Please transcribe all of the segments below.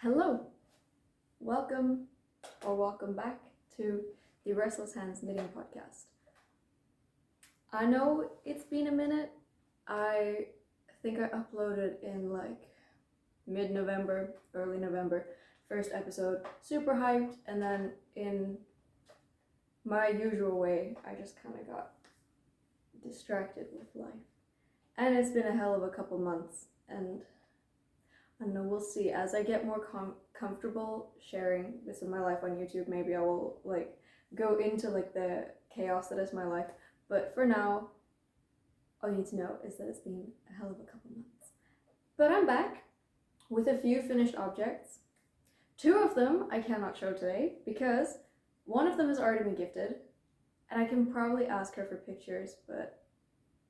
Hello, welcome back to the Restless Hands Knitting Podcast. I know it's been a minute. I think I uploaded in like mid-November, early November, first episode, super hyped, and then in my usual way, I just kind of got distracted with life. And it's been a hell of a couple months, and I don't know, we'll see. As I get more comfortable sharing this in my life on YouTube, maybe I will like go into like the chaos that is my life. But for now, all you need to know is that it's been a hell of a couple months. But I'm back with a few finished objects. 2 of them I cannot show today because one of them has already been gifted, and I can probably ask her for pictures, but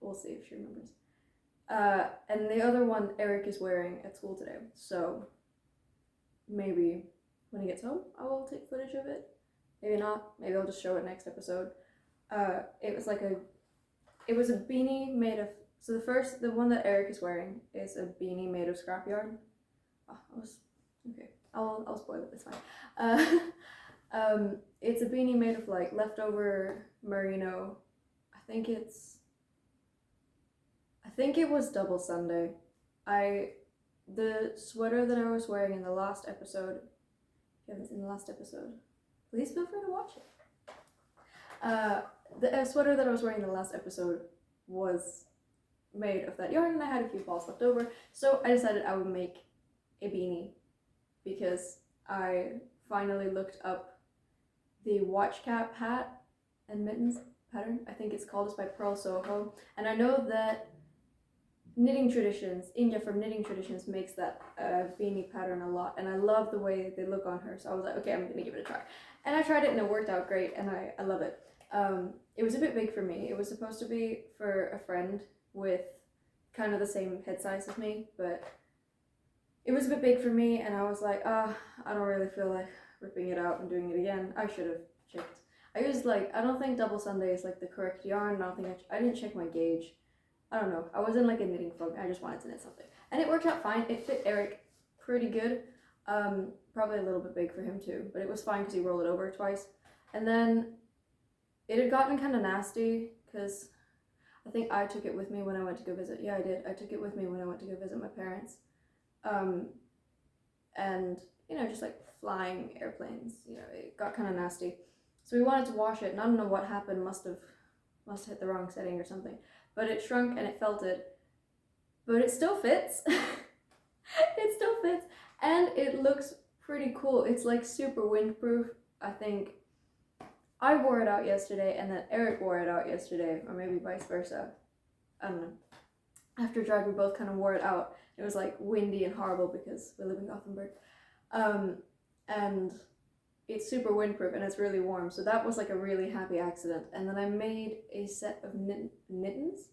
we'll see if she remembers. And the other one Eric is wearing at school today, so maybe when he gets home I will take footage of it. Maybe not, maybe I'll just show it next episode. It was a beanie made of, so the one that Eric is wearing is a beanie made of scrap yarn. Okay, I'll spoil it, it's fine. It's a beanie made of like leftover merino. I think it was double Sunday. The sweater that I was wearing in the last episode, please feel free to watch it. The sweater that I was wearing in the last episode was made of that yarn, and I had a few balls left over, so I decided I would make a beanie because I finally looked up the watch cap hat and mittens pattern. I think it's called, it's by Purl Soho, and I know that Inga from Knitting Traditions makes that beanie pattern a lot, and I love the way they look on her, so I was like, okay, I'm gonna give it a try. And I tried it and it worked out great, and I love it. It was a bit big for me. It was supposed to be for a friend with kind of the same head size as me, but it was a bit big for me, and I was like, I don't really feel like ripping it out and doing it again. I should have checked. I don't think double Sunday is like the correct yarn. I didn't check my gauge. I don't know, I was in like a knitting fog, I just wanted to knit something. And it worked out fine, it fit Eric pretty good. Probably a little bit big for him too, but it was fine because he rolled it over twice. And then it had gotten kind of nasty because I think I took it with me when I went to go visit. Yeah, I did. I took it with me when I went to go visit my parents. And, you know, just like flying airplanes, you know, it got kind of nasty. So we wanted to wash it, and I don't know what happened, must have hit the wrong setting or something. But it shrunk and it felted, but it still fits. It still fits, and it looks pretty cool. It's like super windproof. I think I wore it out yesterday, and then Eric wore it out yesterday, or maybe vice versa. I don't know. After drive, we both kind of wore it out. It was like windy and horrible because we live in Gothenburg. And it's super windproof and it's really warm, so that was like a really happy accident. And then I made a set of mittens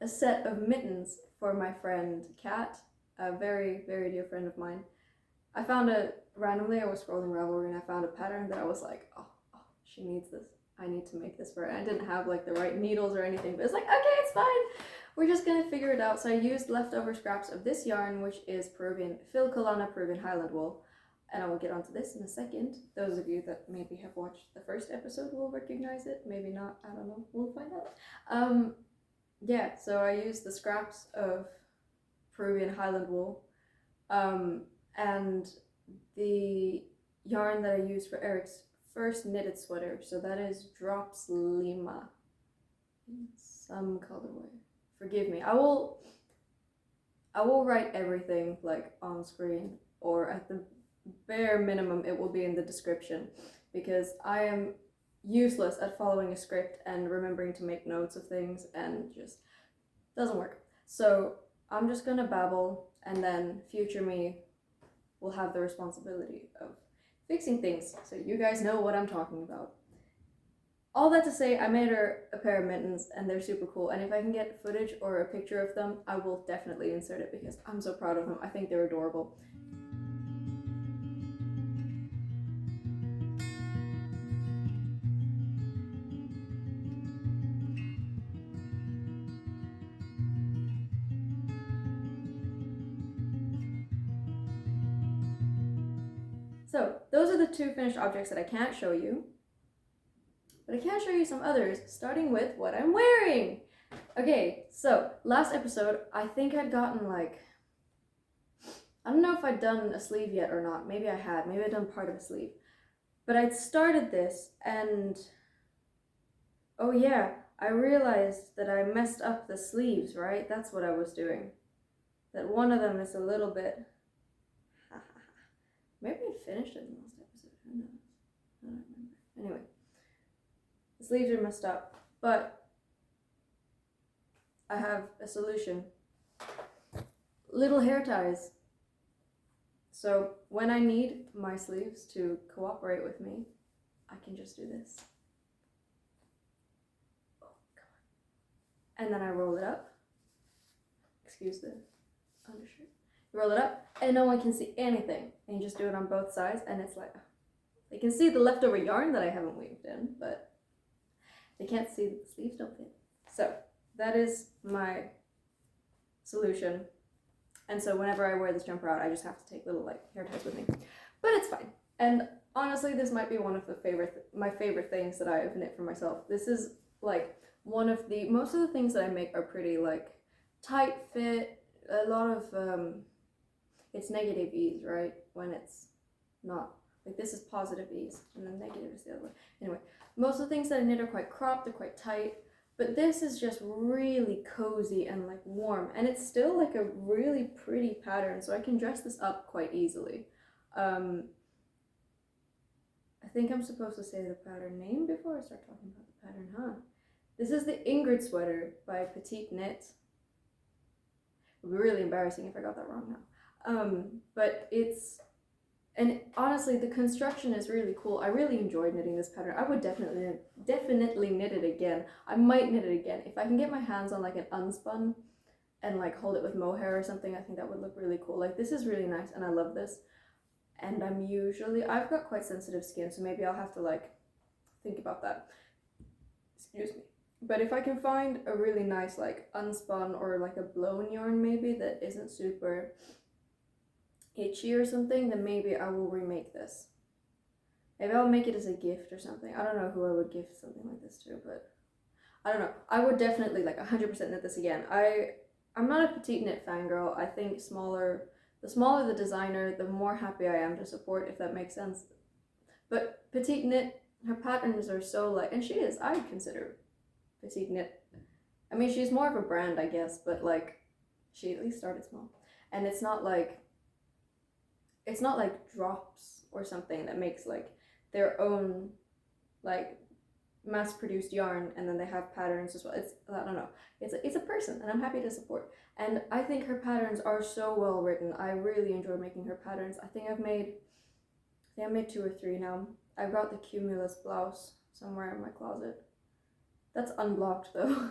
a set of mittens for my friend Kat, a very, very dear friend of mine. I found it randomly. I was scrolling Ravelry and I found a pattern that I was like, oh, she needs this. I need to make this for her. And I didn't have like the right needles or anything, but it's like, okay, it's fine. We're just gonna figure it out. So I used leftover scraps of this yarn, which is Peruvian Filcolana Peruvian Highland wool. And I will get onto this in a second. Those of you that maybe have watched the first episode will recognize it. Maybe not, I don't know, we'll find out. Yeah, so I used the scraps of Peruvian Highland wool. And the yarn that I used for Eric's first knitted sweater, so that is Drops Lima in some colorway. Forgive me. I will write everything like on screen, or at the bare minimum it will be in the description, because I am useless at following a script and remembering to make notes of things, and just doesn't work. So I'm just gonna babble, and then future me will have the responsibility of fixing things, so you guys know what I'm talking about. All that to say, I made her a pair of mittens, and they're super cool, and if I can get footage or a picture of them, I will definitely insert it because I'm so proud of them. I think they're adorable. So those are the 2 finished objects that I can't show you. But I can show you some others, starting with what I'm wearing. Okay, so last episode, I think I'd gotten like, I don't know if I'd done a sleeve yet or not. Maybe I had, maybe I'd done part of a sleeve. But I'd started this and, oh yeah, I realized that I messed up the sleeves, right? That's what I was doing. That one of them is a little bit, maybe I finished it in the last episode, who knows? I don't remember. Anyway. The sleeves are messed up, but I have a solution. Little hair ties. So when I need my sleeves to cooperate with me, I can just do this. Oh, come on. And then I roll it up. Excuse the undershirt. You roll it up, and no one can see anything. And you just do it on both sides, and it's like, they can see the leftover yarn that I haven't weaved in, but they can't see that the sleeves don't fit. So that is my solution. And so whenever I wear this jumper out, I just have to take little like hair ties with me. But it's fine. And honestly, this might be one of my favorite things that I have knit for myself. This is like most of the things that I make are pretty like tight fit. A lot of, it's negative ease, right? When it's not. Like this is positive ease, and then negative is the other way. Anyway, most of the things that I knit are quite cropped, they're quite tight, but this is just really cozy and like warm, and it's still like a really pretty pattern, so I can dress this up quite easily. I think I'm supposed to say the pattern name before I start talking about the pattern, huh? This is the Ingrid sweater by PetiteKnit. It would be really embarrassing if I got that wrong now. But it's, and honestly, the construction is really cool. I really enjoyed knitting this pattern. I would definitely knit it again. I might knit it again. If I can get my hands on like an unspun and like hold it with mohair or something, I think that would look really cool. Like this is really nice and I love this. And I've got quite sensitive skin, so maybe I'll have to like think about that. Excuse me. But if I can find a really nice like unspun or like a blown yarn maybe that isn't super itchy or something, then maybe I will remake this. Maybe I'll make it as a gift or something. I don't know who I would gift something like this to, but I don't know. I would definitely like 100% knit this again. I'm not a PetiteKnit fangirl. I think the smaller the designer, the more happy I am to support, if that makes sense. But PetiteKnit, her patterns are so like, and I would consider PetiteKnit. I mean, she's more of a brand, I guess, but like, she at least started small. And it's not like Drops or something that makes like their own like mass-produced yarn and then they have patterns as well. I don't know. It's a person and I'm happy to support. And I think her patterns are so well written. I really enjoy making her patterns. I think I've made 2 or 3 now. I've got the Cumulus blouse somewhere in my closet. That's unblocked though.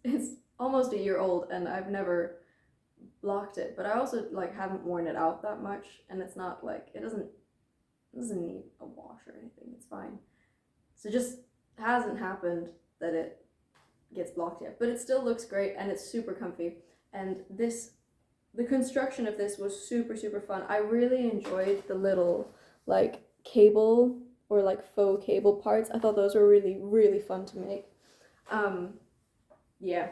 It's almost a year old and I've never blocked it, but I also like haven't worn it out that much, and it's not like it doesn't need a wash or anything. It's fine. So just hasn't happened that it gets blocked yet, but it still looks great and it's super comfy. And the construction of this was super fun. I really enjoyed the little like cable or like faux cable parts. I thought those were really fun to make. Yeah,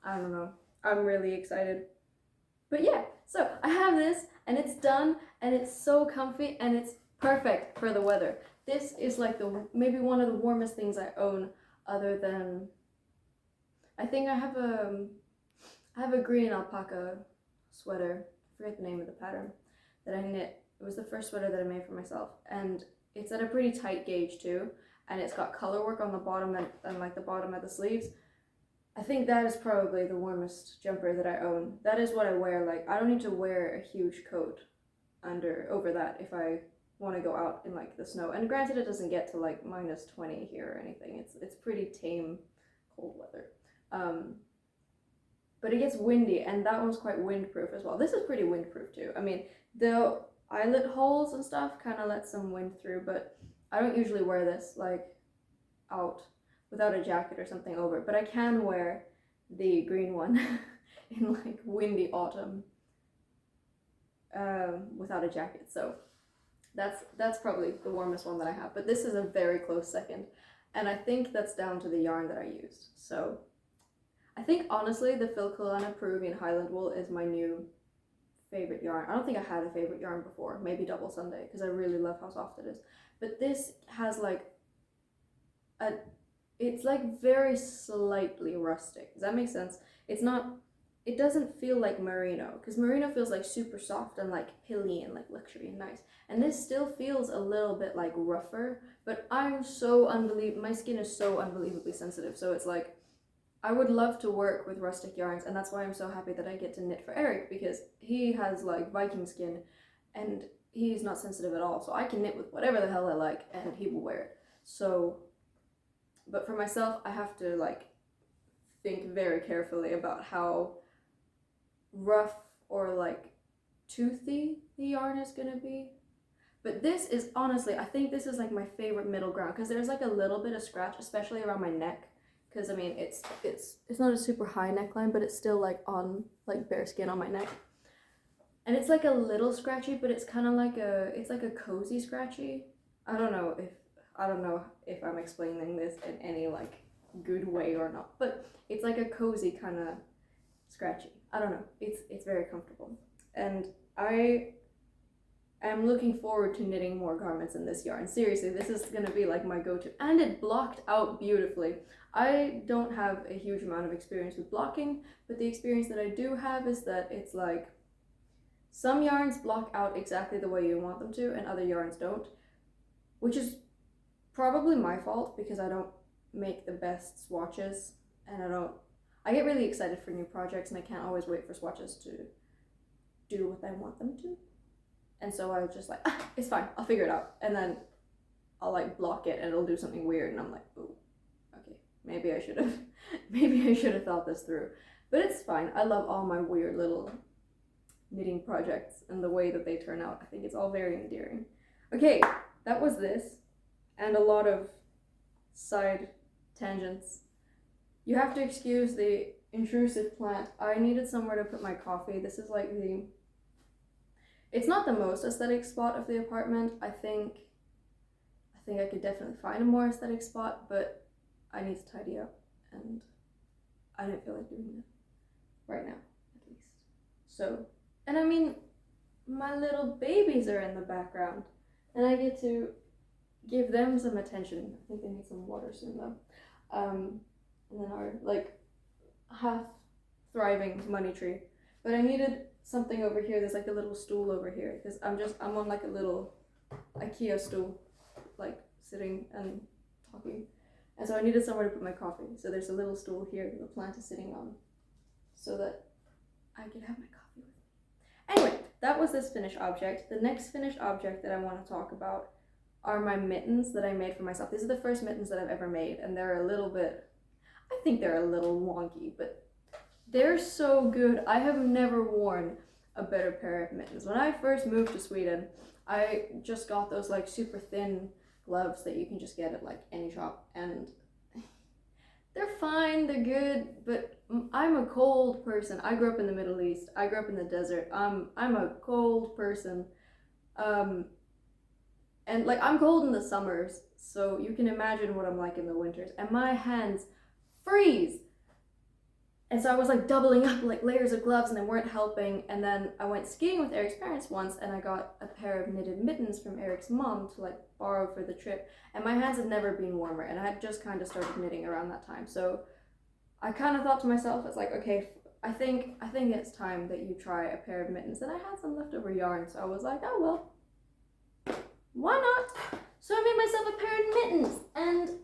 I don't know. I'm really excited. But yeah, so I have this and it's done and it's so comfy and it's perfect for the weather. This is like maybe one of the warmest things I own, other than I think I have a green alpaca sweater. I forget the name of the pattern that I knit. It was the first sweater that I made for myself, and it's at a pretty tight gauge too, and it's got color work on the bottom and like the bottom of the sleeves. I think that is probably the warmest jumper that I own. That is what I wear. Like, I don't need to wear a huge coat over that if I want to go out in like the snow. And granted, it doesn't get to like -20 here or anything. It's pretty tame cold weather. But it gets windy, and that one's quite windproof as well. This is pretty windproof too. I mean, the eyelet holes and stuff kind of let some wind through, but I don't usually wear this like out without a jacket or something over it, but I can wear the green one in like windy autumn without a jacket. So That's probably the warmest one that I have, but this is a very close second, and I think that's down to the yarn that I used. So I think honestly the Filcolana Peruvian Highland wool is my new favorite yarn. I don't think I had a favorite yarn before, maybe Double Sunday, because I really love how soft it is. But this has like it's like very slightly rustic. Does that make sense? It doesn't feel like merino, because merino feels like super soft and like pilly and like luxury and nice. And this still feels a little bit like rougher, but my skin is so unbelievably sensitive. So it's like, I would love to work with rustic yarns, and that's why I'm so happy that I get to knit for Eric, because he has like Viking skin and he's not sensitive at all. So I can knit with whatever the hell I like and he will wear it. So, but for myself, I have to like think very carefully about how rough or like toothy the yarn is gonna be. But this is honestly, I think this is like my favorite middle ground, because there's like a little bit of scratch, especially around my neck, because I mean it's not a super high neckline, but it's still like on like bare skin on my neck, and it's like a little scratchy, but it's kind of like it's like a cozy scratchy. I don't know if I'm explaining this in any like good way or not, but it's like a cozy kind of scratchy. I don't know, it's very comfortable, and I am looking forward to knitting more garments in this yarn. Seriously, this is gonna be like my go-to, and it blocked out beautifully. I don't have a huge amount of experience with blocking, but the experience that I do have is that it's like some yarns block out exactly the way you want them to and other yarns don't, which is probably my fault because I don't make the best swatches, and I get really excited for new projects and I can't always wait for swatches to do what I want them to. And so I was just like, it's fine, I'll figure it out. And then I'll like block it and it'll do something weird and I'm like, oh, okay, maybe I should have thought this through. But it's fine. I love all my weird little knitting projects and the way that they turn out. I think it's all very endearing. Okay, that was this, and a lot of side tangents. You have to excuse the intrusive plant. I needed somewhere to put my coffee. This is like it's not the most aesthetic spot of the apartment. I think I could definitely find a more aesthetic spot, but I need to tidy up, and I didn't feel like doing it right now, at least. So, and I mean, my little babies are in the background, and I get to give them some attention. I think they need some water soon though. And then our like half thriving money tree. But I needed something over here. There's like a little stool over here, because I'm on like a little IKEA stool, like sitting and talking. And so I needed somewhere to put my coffee. So there's a little stool here that the plant is sitting on, so that I can have my coffee with me. Anyway, that was this finished object. The next finished object that I want to talk about are my mittens that I made for myself. These are the first mittens that I've ever made, and they're a little wonky, but they're so good. I have never worn a better pair of mittens. When I first moved to Sweden, I just got those like super thin gloves that you can just get at like any shop, and they're fine, they're good, but I'm a cold person. I grew up in the Middle East. I grew up in the desert. I'm a cold person. And like I'm cold in the summers, so you can imagine what I'm like in the winters, and my hands freeze. And so I was like doubling up like layers of gloves, and they weren't helping. And then I went skiing with Eric's parents once, and I got a pair of knitted mittens from Eric's mom to like borrow for the trip. And my hands had never been warmer, and I had just kind of started knitting around that time. So I kind of thought to myself, it's like, okay, I think it's time that you try a pair of mittens. And I had some leftover yarn, so I was like, oh well, why not? So I made myself a pair of mittens, and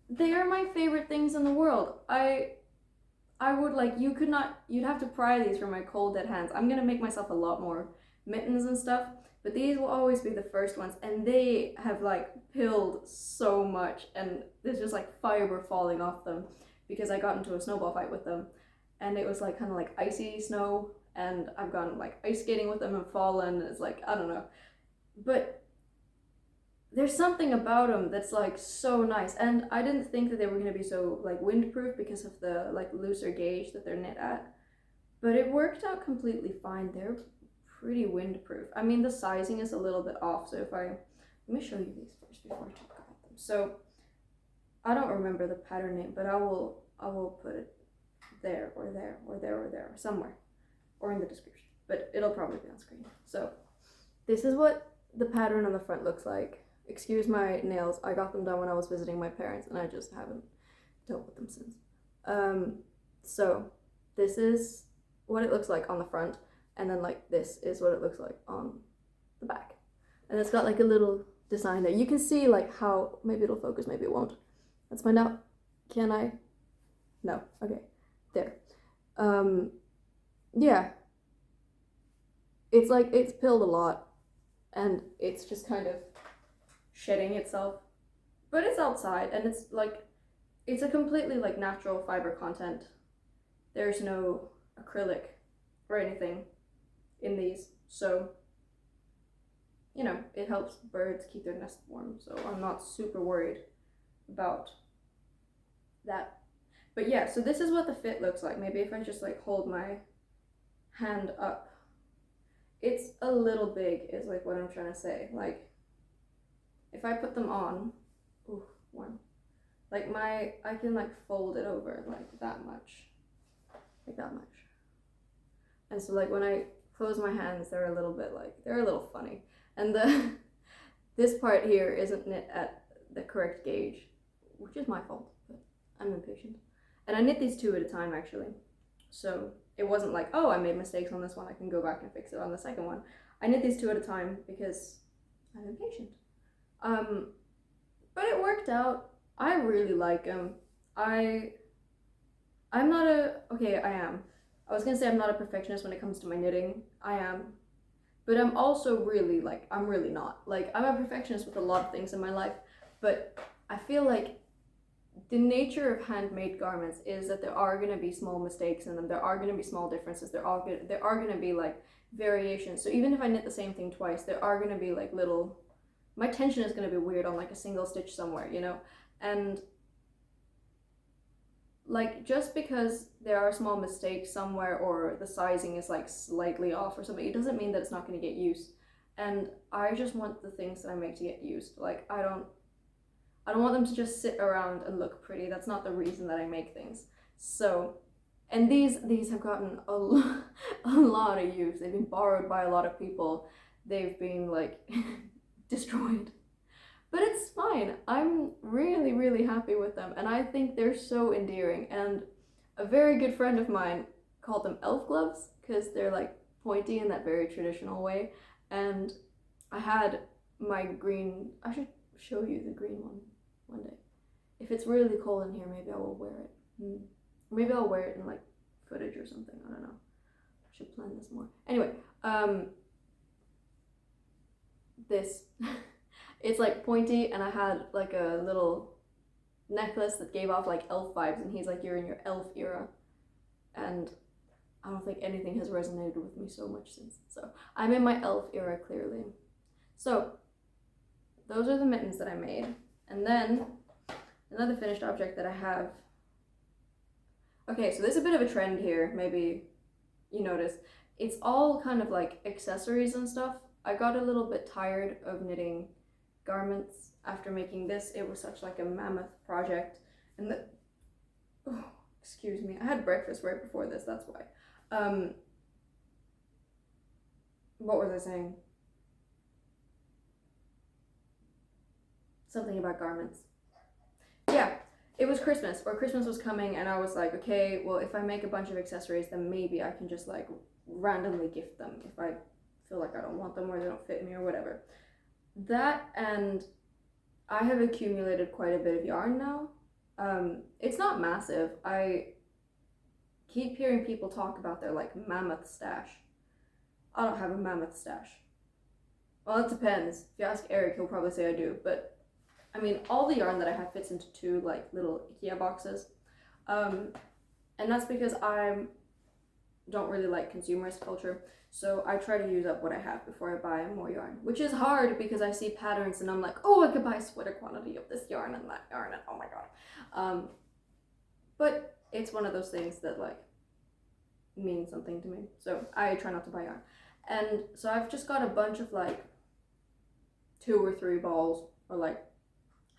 they are my favorite things in the world. I would like, you'd have to pry these from my cold dead hands. I'm gonna make myself a lot more mittens and stuff, but these will always be the first ones, and they have like pilled so much, and there's just like fiber falling off them because I got into a snowball fight with them, and it was like kind of like icy snow, and I've gone like ice skating with them and fallen. It's like, I don't know, but there's something about them that's like so nice, and I didn't think that they were going to be so like windproof because of the like looser gauge that they're knit at, but it worked out completely fine. They're pretty windproof. I mean, the sizing is a little bit off, so let me show you these first before I talk about them. So I don't remember the pattern name, but I will put it there or there or there or there, somewhere, or in the description, but it'll probably be on screen. So this is what the pattern on the front looks like. Excuse my nails, I got them done when I was visiting my parents and I just haven't dealt with them since. So this is what it looks like on the front, and then like this is what it looks like on the back. And it's got like a little design there. You can see like how, maybe it'll focus, maybe it won't. Let's find out. Can I? No, okay, there. Yeah. It's like, it's pilled a lot and it's just kind of shedding itself, but it's outside and it's like, it's a completely like natural fiber content. There's no acrylic or anything in these, so you know, it helps birds keep their nest warm, so I'm not super worried about that. But yeah, so this is what the fit looks like. Maybe if I just like hold my hand up, it's a little big is like what I'm trying to say. Like if I put them on, ooh, one, like I can like fold it over like that much, and so like when I close my hands, they're a little bit like, they're a little funny, and this part here isn't knit at the correct gauge, which is my fault, but I'm impatient. And I knit these 2 at a time actually, so it wasn't like, oh, I made mistakes on this one, I can go back and fix it on the second one. I knit these 2 at a time because I'm impatient. But it worked out. I really like them. I'm not I am. I was gonna say I'm not a perfectionist when it comes to my knitting. I am. But I'm also really like, I'm really not. Like, I'm a perfectionist with a lot of things in my life, but I feel like the nature of handmade garments is that there are going to be small mistakes in them. There are going to be small differences. There are going to be like variations. So even if I knit the same thing twice, there are going to be like little, my tension is going to be weird on like a single stitch somewhere, you know? And like, just because there are small mistakes somewhere or the sizing is like slightly off or something, it doesn't mean that it's not going to get used. And I just want the things that I make to get used. Like, I don't want them to just sit around and look pretty. That's not the reason that I make things. So, and these have gotten a lot of use. They've been borrowed by a lot of people. They've been like destroyed. But it's fine. I'm really, really happy with them. And I think they're so endearing. And a very good friend of mine called them elf gloves because they're like pointy in that very traditional way. And I had my green, I should show you the green one day. If it's really cold in here, maybe I will wear it. Maybe I'll wear it in like footage or something. I don't know. I should plan this more. Anyway, this. It's like pointy, and I had like a little necklace that gave off like elf vibes, and he's like, you're in your elf era. And I don't think anything has resonated with me so much since. So I'm in my elf era, clearly. So those are the mittens that I made. And then another finished object that I have. Okay, so there's a bit of a trend here, maybe you notice. It's all kind of like accessories and stuff. I got a little bit tired of knitting garments after making this. It was such like a mammoth project. And excuse me, I had breakfast right before this, that's why. What was I saying? Something about garments. Yeah, it was Christmas, or Christmas was coming, and I was like, okay, well, if I make a bunch of accessories, then maybe I can just like randomly gift them if I feel like I don't want them or they don't fit me or whatever. That, and I have accumulated quite a bit of yarn now. It's not massive. I keep hearing people talk about their like mammoth stash. I don't have a mammoth stash. Well, it depends. If you ask Eric, he'll probably say I do, but I mean, all the yarn that I have fits into 2 like little IKEA boxes. And that's because I don't really like consumerist culture. So I try to use up what I have before I buy more yarn, which is hard because I see patterns and I'm like, oh, I could buy a sweater quantity of this yarn and that yarn and oh my god. But it's one of those things that like mean something to me. So I try not to buy yarn. And so I've just got a bunch of like 2 or 3 balls, or like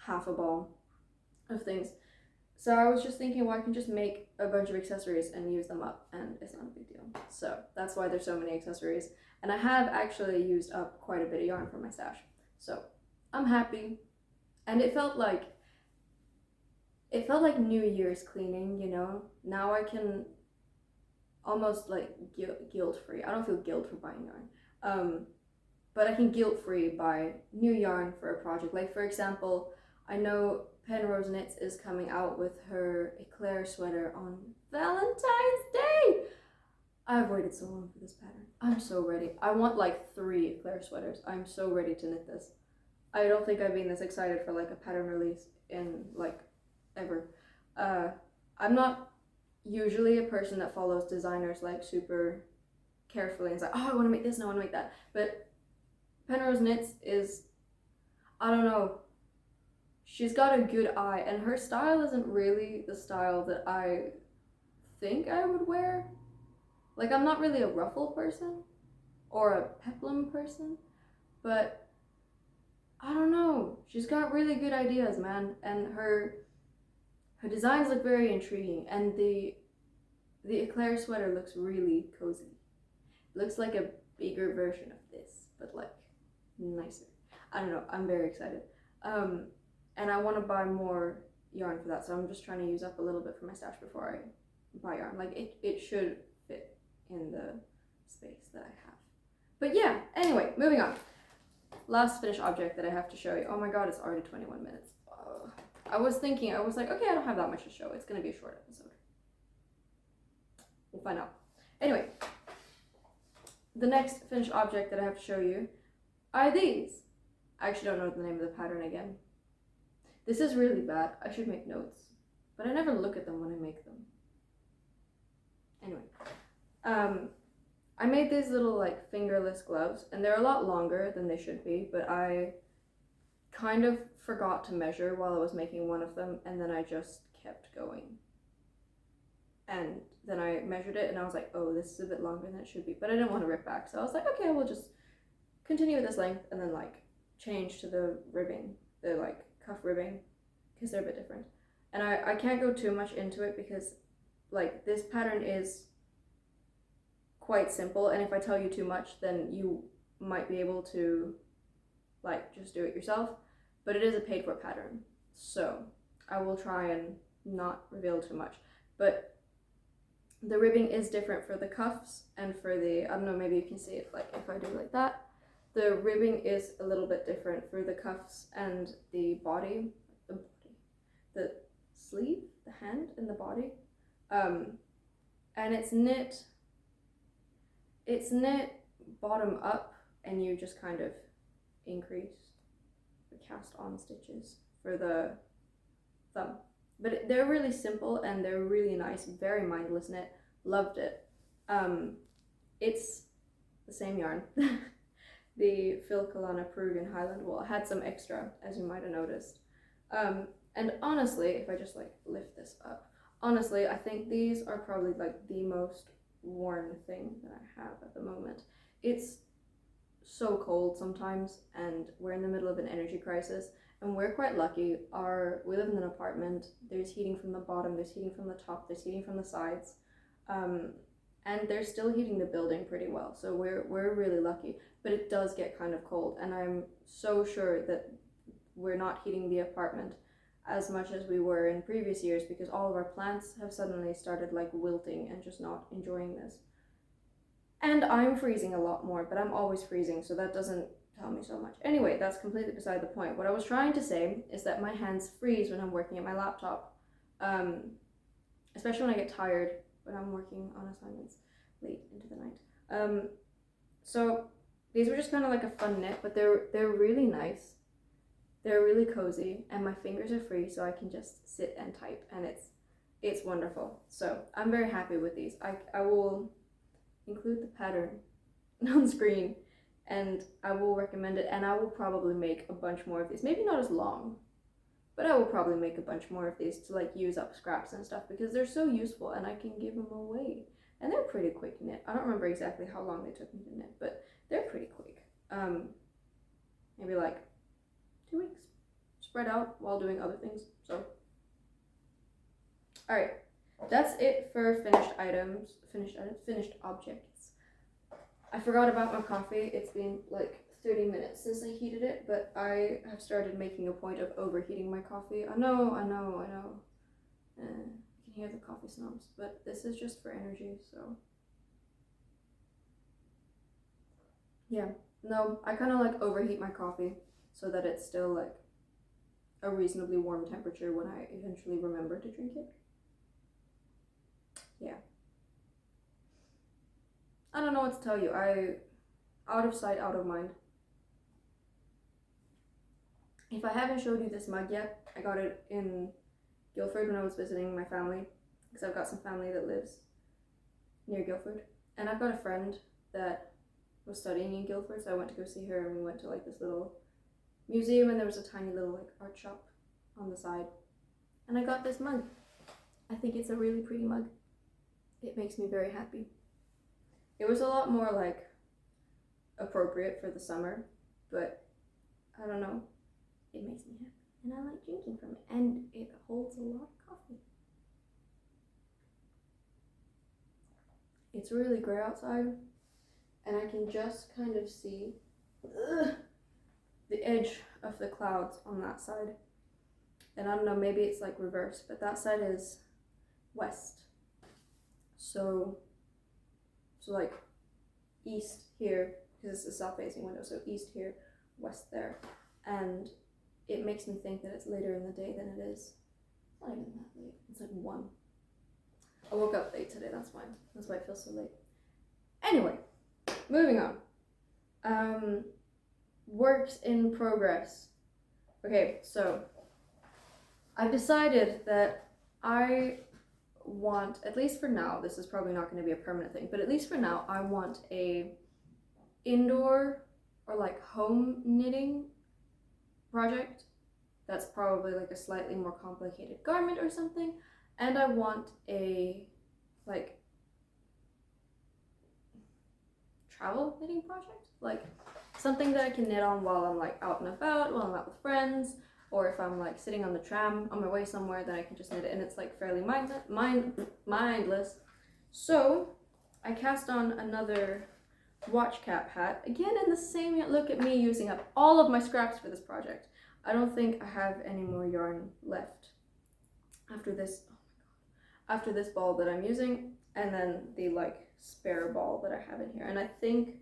half a ball of things. So I was just thinking, well, I can just make a bunch of accessories and use them up, and it's not a big deal. So that's why there's so many accessories. And I have actually used up quite a bit of yarn from my stash. So I'm happy. And it felt like New Year's cleaning, you know? Now I can almost like guilt-free. I don't feel guilt for buying yarn. But I can guilt-free buy new yarn for a project. Like, for example, I know Penrose Knits is coming out with her eclair sweater on Valentine's Day. I've waited so long for this pattern. I'm so ready. I want like 3 eclair sweaters. I'm so ready to knit this. I don't think I've been this excited for like a pattern release in like ever. I'm not usually a person that follows designers like super carefully and is like, oh, I want to make this and I want to make that. But Penrose Knits is, I don't know, she's got a good eye, and her style isn't really the style that I think I would wear. Like, I'm not really a ruffle person or a peplum person, but I don't know. She's got really good ideas, man, and her designs look very intriguing, and the eclair sweater looks really cozy. It looks like a bigger version of this, but like nicer. I don't know. I'm very excited. And I want to buy more yarn for that, so I'm just trying to use up a little bit from my stash before I buy yarn. Like, it should fit in the space that I have. But yeah, anyway, moving on. Last finished object that I have to show you. Oh my god, it's already 21 minutes. I was like, okay, I don't have that much to show. It's going to be a short episode. We'll find out. Anyway, the next finished object that I have to show you are these. I actually don't know the name of the pattern again. This is really bad. I should make notes, but I never look at them when I make them. Anyway, I made these little like fingerless gloves, and they're a lot longer than they should be, but I kind of forgot to measure while I was making one of them, and then I just kept going. And then I measured it, and I was like, oh, this is a bit longer than it should be, but I didn't want to rip back, so I was like, okay, we'll just continue with this length, and then like change to the ribbing, the like cuff ribbing, because they're a bit different. And I can't go too much into it because like this pattern is quite simple, and if I tell you too much, then you might be able to like just do it yourself, but it is a paid for pattern, so I will try and not reveal too much. But the ribbing is different for the cuffs and for the, I don't know, maybe you can see it like if I do like that. The ribbing is a little bit different for the cuffs and the body, the sleeve, the hand and the body. And it's knit bottom up, and you just kind of increase the cast on stitches for the thumb. But they're really simple and they're really nice, very mindless knit. Loved it. It's the same yarn. The Filcolana Peruvian Highland wool. I had some extra, as you might have noticed. And honestly, if I just like lift this up, honestly, I think these are probably like the most worn thing that I have at the moment. It's so cold sometimes, and we're in the middle of an energy crisis, and we're quite lucky. We live in an apartment. There's heating from the bottom, there's heating from the top, there's heating from the sides, and they're still heating the building pretty well, so we're really lucky. But it does get kind of cold, and I'm so sure that we're not heating the apartment as much as we were in previous years, because all of our plants have suddenly started like wilting and just not enjoying this. And I'm freezing a lot more, but I'm always freezing, so that doesn't tell me so much. Anyway, that's completely beside the point. What I was trying to say is that my hands freeze when I'm working at my laptop, especially when I get tired when I'm working on assignments late into the night. So these were just kind of like a fun knit, but they're really nice. They're really cozy, and my fingers are free, so I can just sit and type, and it's wonderful. So I'm very happy with these. I will include the pattern on screen, and I will recommend it, and I will probably make a bunch more of these. Maybe not as long, but I will probably make a bunch more of these to like use up scraps and stuff, because they're so useful and I can give them away. and they're pretty quick knit. I don't remember exactly how long they took me to knit, but they're pretty quick. Maybe like 2 weeks spread out while doing other things. So all right, that's it for finished objects. I forgot about my coffee. It's been like 30 minutes since I heated it, but I have started making a point of overheating my coffee. I know. You can hear the coffee snobs, but this is just for energy, so. Yeah, no, I kind of like overheat my coffee so that it's still like a reasonably warm temperature when I eventually remember to drink it. Yeah. I don't know what to tell you. Out of sight, out of mind. If I haven't showed you this mug yet, I got it in Guildford when I was visiting my family, because I've got some family that lives near Guildford, and I've got a friend that was studying in Guildford, so I went to go see her, and we went to like this little museum, and there was a tiny little like art shop on the side, and I got this mug. I think it's a really pretty mug. It makes me very happy. It was a lot more like appropriate for the summer, but I don't know, it makes me happy. And I like drinking from it, and it holds a lot of coffee. It's really gray outside, and I can just kind of see the edge of the clouds on that side. And I don't know, maybe it's like reversed, but that side is west. So like east here, because it's a south-facing window, so east here, west there. And it makes me think that it's later in the day than it is. It's not even that late. It's like 1. I woke up late today, that's why. That's why it feels so late. Anyway, moving on. Works in progress. Okay, so I've decided that I want, at least for now, this is probably not going to be a permanent thing, but at least for now, I want a indoor or like home knitting project that's probably like a slightly more complicated garment or something, and I want a like travel knitting project, like something that I can knit on while I'm like out and about, while I'm out with friends, or if I'm like sitting on the tram on my way somewhere, then I can just knit it, and it's like fairly mindless. So I cast on another watch cap hat, again in the same, look at me using up all of my scraps for this project. I don't think I have any more yarn left after this, oh my god, after this ball that I'm using, and then the like spare ball that I have in here. And I think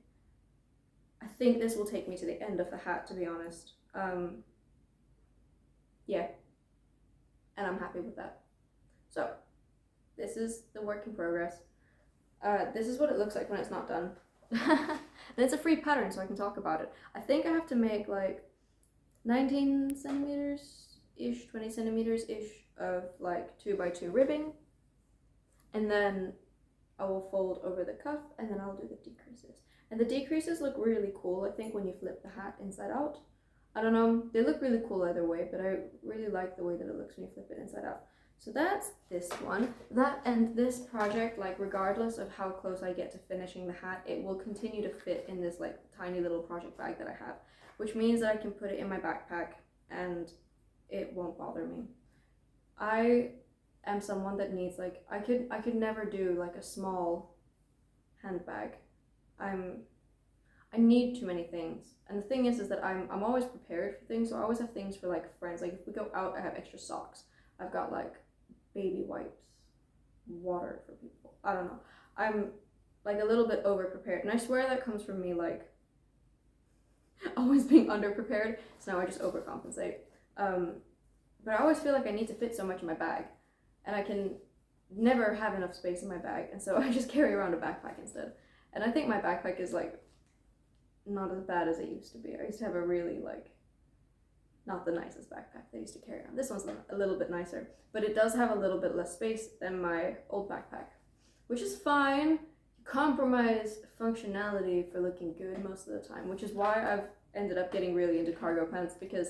this will take me to the end of the hat, to be honest. Yeah, and I'm happy with that. So this is the work in progress. This is what it looks like when it's not done. And it's a free pattern, so I can talk about it. I think I have to make like 19 centimeters ish, 20 centimeters ish of like 2x2 ribbing, and then I will fold over the cuff, and then I'll do the decreases. And the decreases look really cool, I think, when you flip the hat inside out. I don't know, they look really cool either way, but I really like the way that it looks when you flip it inside out. So that's this one. That and this project, like regardless of how close I get to finishing the hat, it will continue to fit in this like tiny little project bag that I have, which means that I can put it in my backpack and it won't bother me. I am someone that needs like, I could never do like a small handbag. I need too many things, and the thing is that I'm always prepared for things, so I always have things for like friends. Like if we go out, I have extra socks. I've got like baby wipes, water for people. I don't know. I'm like a little bit over prepared, and I swear that comes from me like always being underprepared. So now I just overcompensate. But I always feel like I need to fit so much in my bag, and I can never have enough space in my bag, and so I just carry around a backpack instead. And I think my backpack is like not as bad as it used to be. I used to have a really like not the nicest backpack that I used to carry around. This one's a little bit nicer, but it does have a little bit less space than my old backpack, which is fine. You compromise functionality for looking good most of the time, which is why I've ended up getting really into cargo pants, because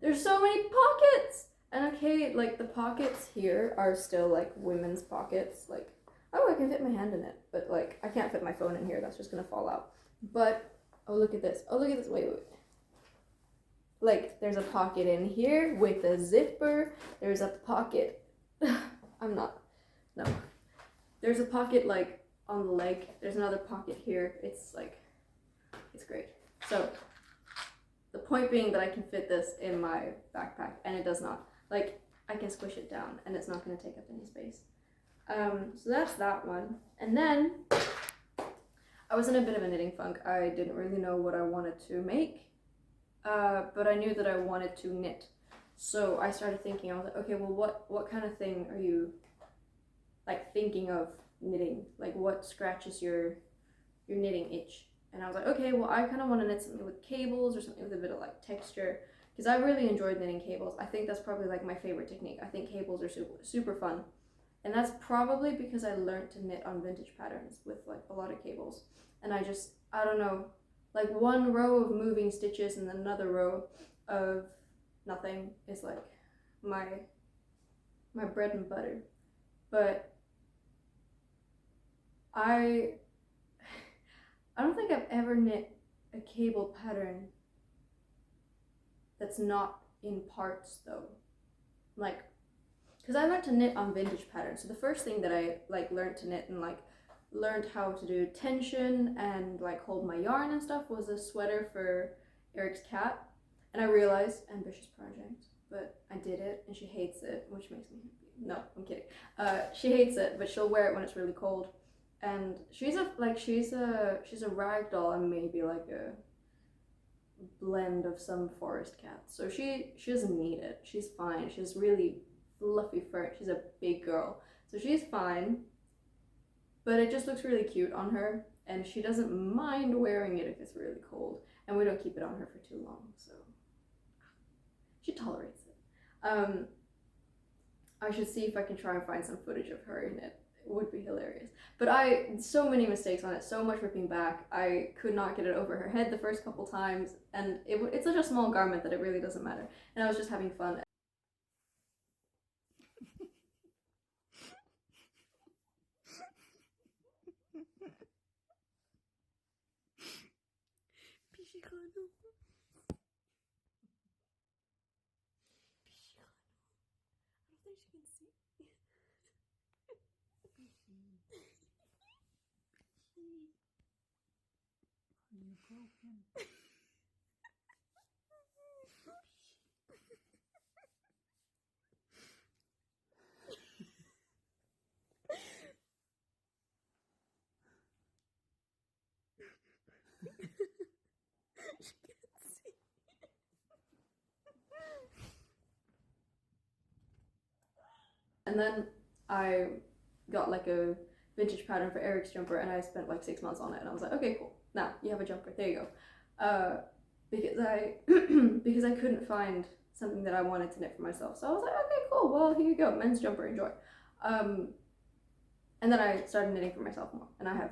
there's so many pockets. And okay, like the pockets here are still like women's pockets. Like Oh, I can fit my hand in it, but like I can't fit my phone in here. That's just gonna fall out. But oh, look at this. Oh, look at this. Wait. Like there's a pocket in here with a zipper. There's a pocket. No. There's a pocket like on the leg. There's another pocket here. It's great. So the point being that I can fit this in my backpack, and it does not. Like I can squish it down, and it's not gonna take up any space. So that's that one. And then I was in a bit of a knitting funk. I didn't really know what I wanted to make, but I knew that I wanted to knit. So I started thinking, I was like, okay, well, what kind of thing are you like thinking of knitting? Like what scratches your knitting itch? And I was like, okay, well, I kind of want to knit something with cables or something with a bit of like texture, because I really enjoyed knitting cables. I think that's probably like my favorite technique. I think cables are super fun. And that's probably because I learned to knit on vintage patterns with like a lot of cables. And I don't know, like one row of moving stitches and then another row of nothing is like my bread and butter. But I don't think I've ever knit a cable pattern that's not in parts though. Like, because I learned to knit on vintage patterns. So the first thing that I like learned to knit and like learned how to do tension and like hold my yarn and stuff was a sweater for Eric's cat. And I realized, ambitious project, but I did it and she hates it, which makes me happy. No, I'm kidding. She hates it, but she'll wear it when it's really cold. And she's a rag doll and maybe like a blend of some forest cat. So she doesn't need it. She's fine. She's really fluffy fur. She's a big girl, so she's fine, but it just looks really cute on her, and she doesn't mind wearing it if it's really cold, and we don't keep it on her for too long, so she tolerates it. I should see if I can try and find some footage of her in it. It would be hilarious. But so many mistakes on it, so much ripping back. I could not get it over her head the first couple times, and it's such a small garment that it really doesn't matter, and I was just having fun. And then I got like a vintage pattern for Eric's jumper, and I spent like 6 months on it, and I was like, okay, cool, now you have a jumper, there you go. Because I because I couldn't find something that I wanted to knit for myself, so I was like, okay, cool, well, here you go, men's jumper, enjoy. And then I started knitting for myself more, and I have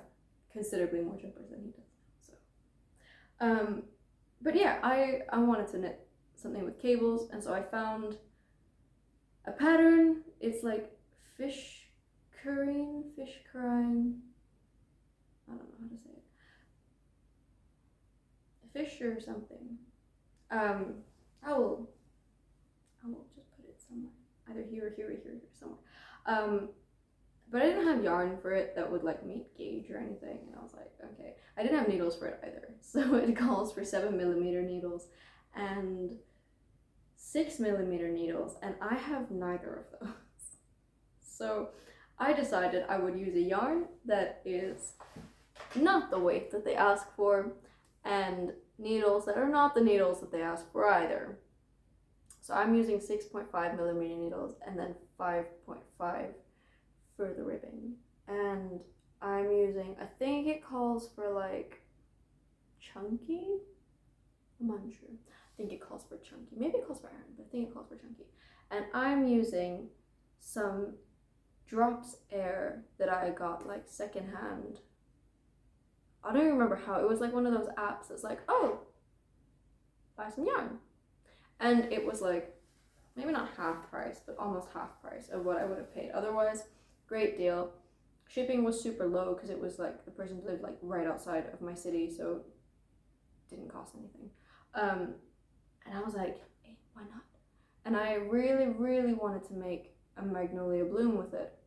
considerably more jumpers than he does. So but yeah, I wanted to knit something with cables, and so I found a pattern. It's like fish curine, I don't know how to say it. Fish or something. I will just put it somewhere, either here or here or here or somewhere. But I didn't have yarn for it that would like meet gauge or anything, and I was like, okay. I didn't have needles for it either, so it calls for 7mm needles and 6mm needles, and I have neither of those. So I decided I would use a yarn that is not the weight that they ask for, and needles that are not the needles that they ask for either. So I'm using 6.5mm needles and then 5.5 for the ribbing. And I'm using, I think it calls for like chunky? I'm unsure. I think it calls for chunky. Maybe it calls for iron, but I think it calls for chunky. And I'm using some Drops Air that I got like secondhand. I don't even remember how. It was like one of those apps that's like, oh, buy some yarn. And it was like, maybe not half price, but almost half price of what I would have paid otherwise. Great deal. shipping was super low because it was like the person lived like right outside of my city, so it didn't cost anything. And I was like, hey, why not? And I really, really wanted to make a magnolia bloom with it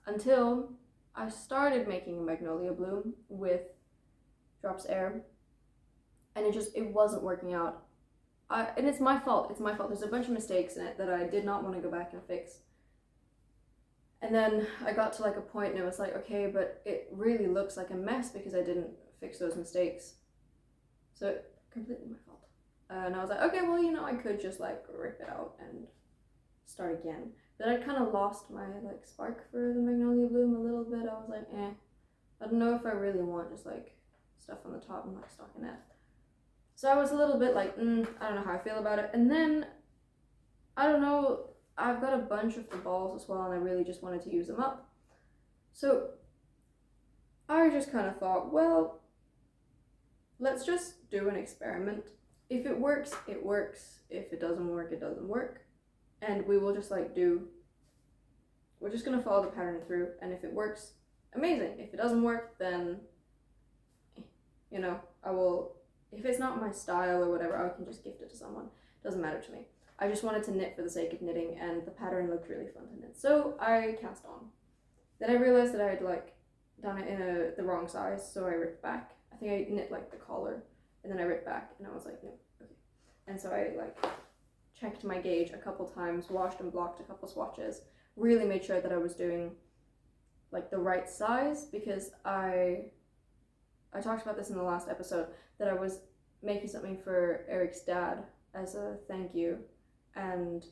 until I started making a magnolia bloom with Drops Air, and it wasn't working out. And it's my fault. It's my fault. There's a bunch of mistakes in it that I did not want to go back and fix. And then I got to like a point and it was like, okay, but it really looks like a mess because I didn't fix those mistakes. So completely my fault. And I was like, okay, well, you know, I could just like rip it out and start again. But I kind of lost my like spark for the magnolia bloom a little bit. I was like, I don't know if I really want just like stuff on the top and like stockinette. So I was a little bit like, I don't know how I feel about it. And then, I don't know, I've got a bunch of the balls as well and I really just wanted to use them up. So I just kind of thought, well, let's just do an experiment. If it works, it works. If it doesn't work, it doesn't work. And we will just like we're just gonna follow the pattern through, and if it works, amazing. If it doesn't work, then, you know, I will, if it's not my style or whatever, I can just gift it to someone. Doesn't matter to me. I just wanted to knit for the sake of knitting, and the pattern looked really fun to knit. So I cast on. Then I realized that I had like done it in the wrong size, so I ripped back. I think I knit like the collar, and then I ripped back, and I was like, no, okay. And so I like checked my gauge a couple times, washed and blocked a couple swatches, really made sure that I was doing like the right size, because I talked about this in the last episode, that I was making something for Eric's dad as a thank you, and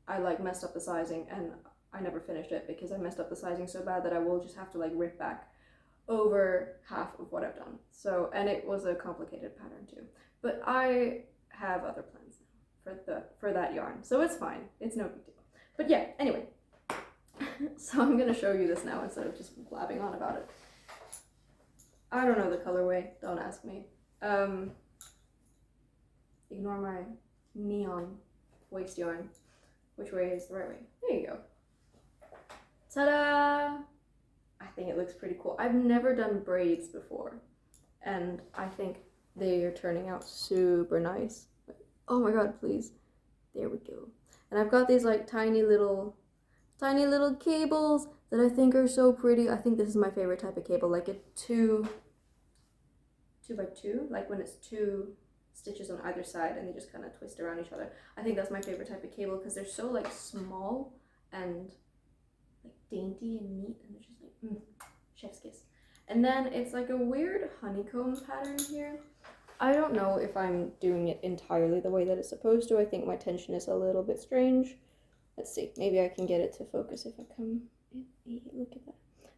I like messed up the sizing, and I never finished it because I messed up the sizing so bad that I will just have to like rip back over half of what I've done. So, and it was a complicated pattern too, but I have other plans now for that yarn, so it's fine, it's no big deal. But yeah, anyway, so I'm gonna show you this now instead of just blabbing on about it. I don't know the colorway, don't ask me. Ignore my neon waist yarn. Which way is the right way? There you go. Ta-da! I think it looks pretty cool. I've never done braids before, and I think they are turning out super nice. Oh my god, please. There we go. And I've got these like tiny little cables that I think are so pretty. I think this is my favorite type of cable, like a 2 by 2, like when it's 2 stitches on either side and they just kind of twist around each other. I think that's my favorite type of cable because they're so like small and like dainty and neat, and they're just like chef's kiss. And then it's like a weird honeycomb pattern here. I don't know if I'm doing it entirely the way that it's supposed to. I think my tension is a little bit strange. Let's see, maybe I can get it to focus if I come in. Look at that.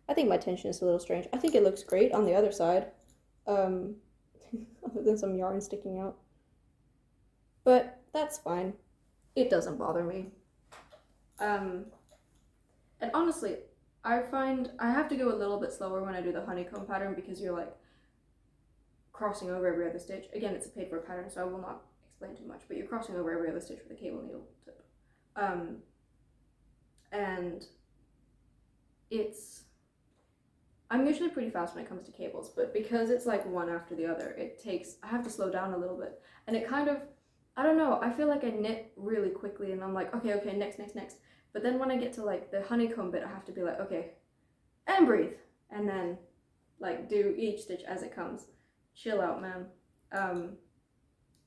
I think my tension is a little strange. I think it looks great on the other side, other than some yarn sticking out. But that's fine. It doesn't bother me. And honestly, I find I have to go a little bit slower when I do the honeycomb pattern because you're like crossing over every other stitch. Again, it's a paid for pattern, so I will not explain too much, but you're crossing over every other stitch with a cable needle tip. And I'm usually pretty fast when it comes to cables, but because it's like one after the other, I have to slow down a little bit. And it kind of, I don't know, I feel like I knit really quickly and I'm like, okay, next. But then when I get to like the honeycomb bit, I have to be like, okay, and breathe. And then like do each stitch as it comes. Chill out, man.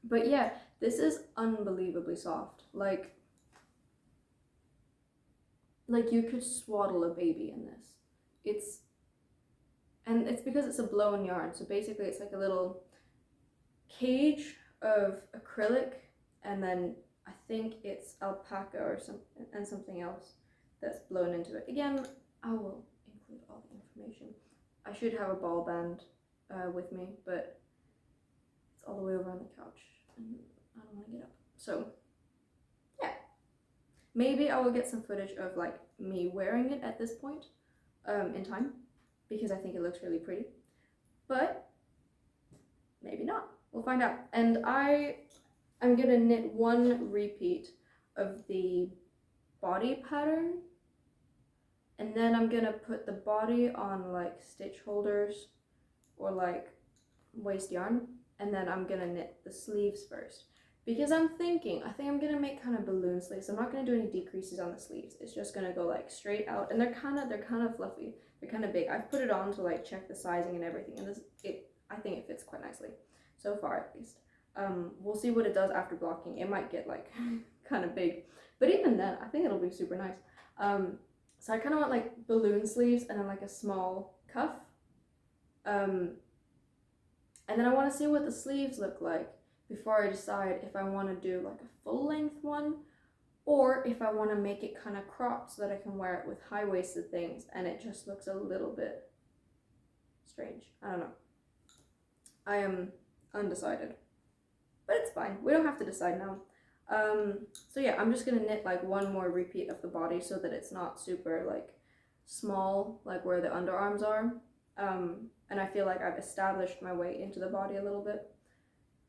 But yeah, this is unbelievably soft. Like you could swaddle a baby in this. And it's because it's a blown yarn. So basically it's like a little cage of acrylic, and then I think it's alpaca or something else that's blown into it. Again, I will include all the information. I should have a ball band with me, but it's all the way over on the couch and I don't want to get up. So yeah, maybe I will get some footage of like me wearing it at this point in time, because I think it looks really pretty, but maybe not. We'll find out. And I'm gonna knit one repeat of the body pattern, And then I'm gonna put the body on like stitch holders or like waste yarn, and then I'm gonna knit the sleeves first. Because I think I'm gonna make kind of balloon sleeves. I'm not gonna do any decreases on the sleeves. It's just gonna go like straight out, and they're kind of fluffy. They're kind of big. I've put it on to like check the sizing and everything, and I think it fits quite nicely, so far at least. We'll see what it does after blocking. It might get like kind of big, but even then, I think it'll be super nice. So I kind of want like balloon sleeves and then like a small cuff. And then I want to see what the sleeves look like before I decide if I want to do like a full length one, or if I want to make it kind of cropped so that I can wear it with high-waisted things and it just looks a little bit strange. I don't know. I am undecided, but it's fine. We don't have to decide now. So yeah, I'm just gonna knit like one more repeat of the body so that it's not super like small, like where the underarms are. And I feel like I've established my way into the body a little bit.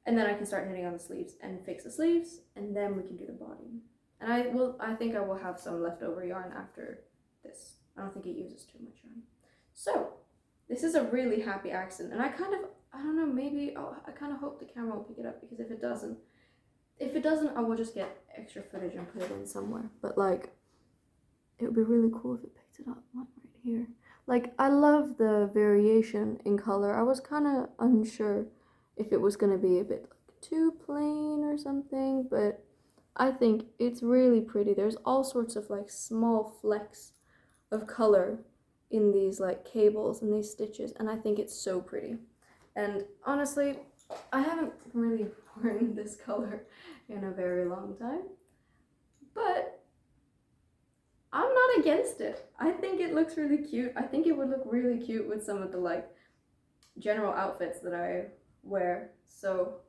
And then I can start knitting on the sleeves and fix the sleeves, and then we can do the body. And I think I will have some leftover yarn after this. I don't think it uses too much yarn. So this is a really happy accent, and I don't know, maybe I kind of hope the camera will pick it up, because if it doesn't, I will just get extra footage and put it in somewhere. But like, it would be really cool if it picked it up, like right here. Like, I love the variation in color. I was kind of unsure if it was going to be a bit like too plain or something, but I think it's really pretty. There's all sorts of like small flecks of color in these like cables and these stitches, and I think it's so pretty. And honestly, I haven't really worn this color in a very long time, but I'm not against it. I think it looks really cute. I think it would look really cute with some of the like general outfits that I wear. So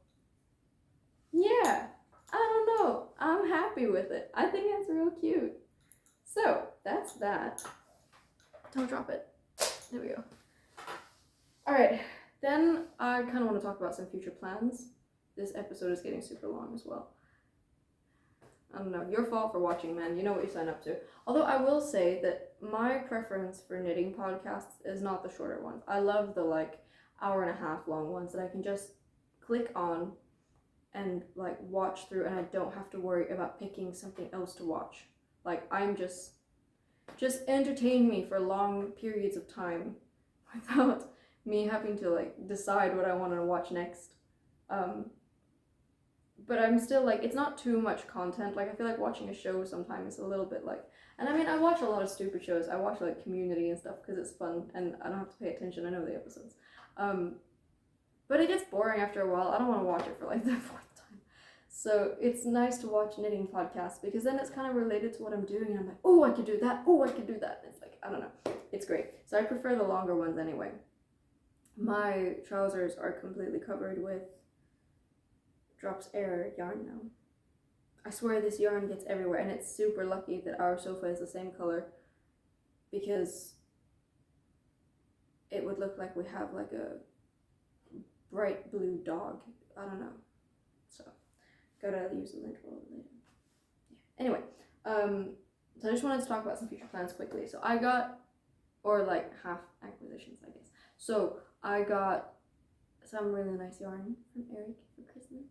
yeah, I don't know. I'm happy with it. I think it's real cute. So that's that. Don't drop it. There we go. All right, then I kind of want to talk about some future plans. This episode is getting super long as well. I don't know, your fault for watching, man. You know what you sign up to. Although I will say that my preference for knitting podcasts is not the shorter ones. I love the like hour and a half long ones that I can just click on and like watch through, and I don't have to worry about picking something else to watch. Like, I'm just entertain me for long periods of time without me having to like decide what I want to watch next. But I'm still like, it's not too much content. Like, I feel like watching a show sometimes is a little bit like, and I mean, I watch a lot of stupid shows. I watch like Community and stuff because it's fun and I don't have to pay attention. I know the episodes. But it gets boring after a while. I don't want to watch it for like the fourth time. So it's nice to watch knitting podcasts because then it's kind of related to what I'm doing, and I'm like, oh, I could do that. Oh, I could do that. And it's like, I don't know. It's great. So I prefer the longer ones anyway. My trousers are completely covered with Drops Air yarn now. I swear this yarn gets everywhere, and it's super lucky that our sofa is the same color, because it would look like we have like a bright blue dog. I don't know. So gotta use the lint roller later. Yeah. Anyway, so I just wanted to talk about some future plans quickly. So I got, or like half acquisitions, I guess. So I got some really nice yarn from Eric for Christmas.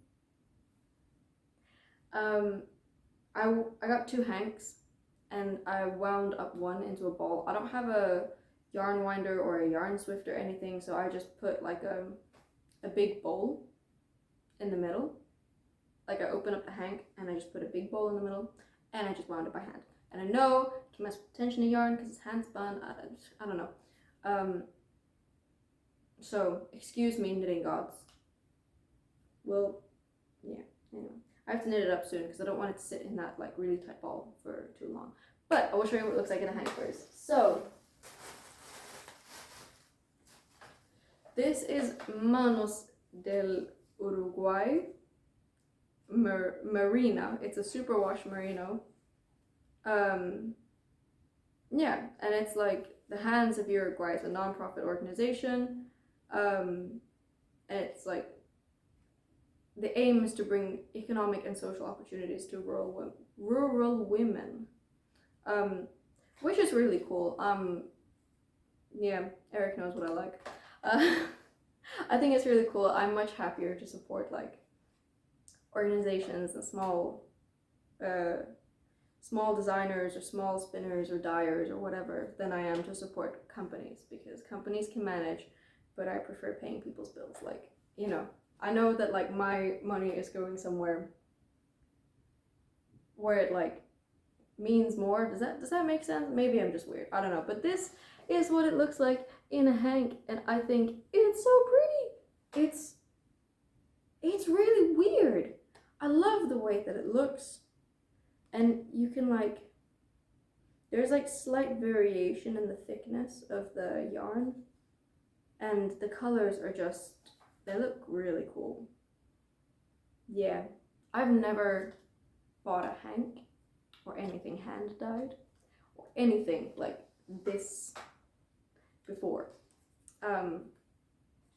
I got 2 hanks, and I wound up one into a ball. I don't have a yarn winder or a yarn swift or anything, so I just put like a big bowl in the middle. Like, I open up the hank and I just put a big bowl in the middle, and I just wound it by hand. And I know it can mess with tension of yarn because it's hand spun. I don't know. So excuse me, knitting gods. Well, yeah. Anyway, I have to knit it up soon because I don't want it to sit in that like really tight ball for too long. But I will show you what it looks like in a hank first. So this is Manos del Uruguay Marina. It's a superwash merino. Yeah, and it's like the Hands of Uruguay. It's a non-profit organization. And it's like, the aim is to bring economic and social opportunities to rural women. which is really cool. Yeah, Eric knows what I like. I think it's really cool. I'm much happier to support like organizations and small designers or small spinners or dyers or whatever than I am to support companies, because companies can manage, but I prefer paying people's bills. Like, you know, I know that like my money is going somewhere where it like means more. Does that make sense? Maybe I'm just weird. I don't know. But this is what it looks like in a hank, and I think it's so pretty. It's really weird. I love the way that it looks. And you can like, there's like slight variation in the thickness of the yarn, and the colors are just, they look really cool. Yeah, I've never bought a hank or anything hand dyed or anything like this before.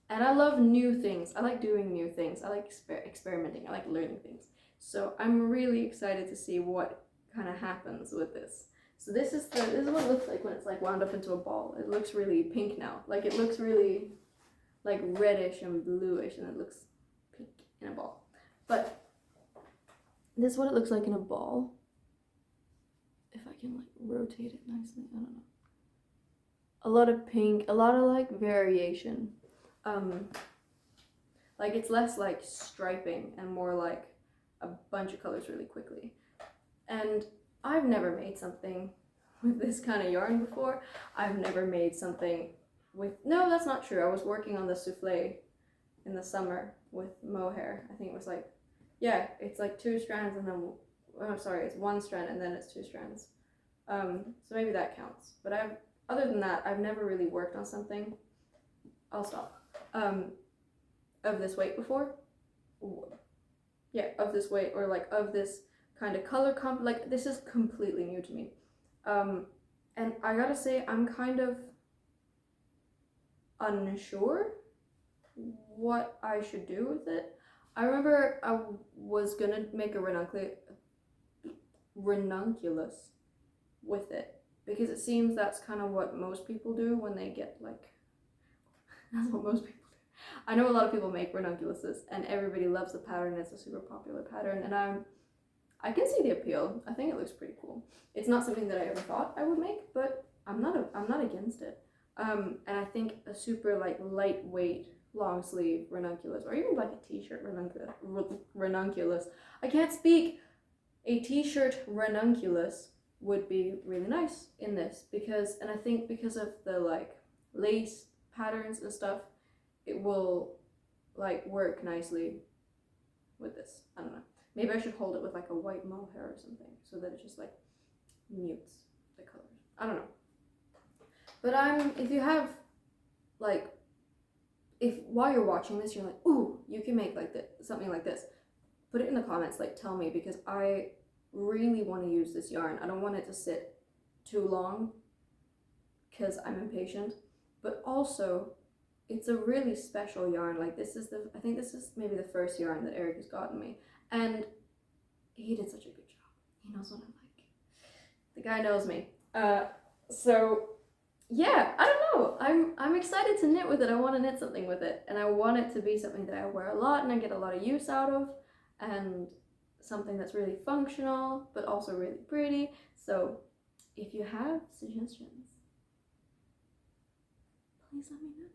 And I love new things. I like doing new things. I like experimenting. I like learning things. So I'm really excited to see what kind of happens with this. So this is what it looks like when it's like wound up into a ball. It looks really pink now. Like it looks really like reddish and bluish, and it looks pink in a ball. But this is what it looks like in a ball. If I can like rotate it nicely, I don't know. A lot of pink, a lot of like variation. Like it's less like striping and more like a bunch of colors really quickly. And I've never made something with this kind of yarn before. I've never made something with, no, that's not true. I was working on the souffle in the summer with mohair. I think it was like, yeah, it's like 2 strands and then, oh sorry, it's 1 strand and then it's 2 strands. So maybe that counts. But other than that, I've never really worked on something, I'll stop, of this weight before. Yeah, of this weight, or like of this kind of color comp, like this is completely new to me. And I gotta say, I'm kind of unsure what I should do with it. I remember I was gonna make a ranunculus with it, because it seems that's kind of what most people do when they get like, that's what most people do. I know a lot of people make ranunculuses and everybody loves the pattern. It's a super popular pattern, and I can see the appeal. I think it looks pretty cool. It's not something that I ever thought I would make, but I'm not against it. And I think a super like lightweight long sleeve ranunculus, or even like a t-shirt ranunculus. I can't speak. A t-shirt ranunculus would be really nice in this, because, and I think because of the like lace patterns and stuff, it will like work nicely with this. I don't know. Maybe I should hold it with like a white mohair or something, so that it just like mutes the colors. I don't know. But if you have like, if while you're watching this you're like, ooh, you can make like this, something like this, put it in the comments, like tell me, because I really want to use this yarn. I don't want it to sit too long because I'm impatient, but also it's a really special yarn. Like this is I think this is maybe the first yarn that Eric has gotten me, and he did such a good job. He knows what I'm like. The guy knows me. So yeah, I don't know. I'm excited to knit with it. I want to knit something with it, and I want it to be something that I wear a lot and I get a lot of use out of, and something that's really functional but also really pretty. So if you have suggestions, please let me know,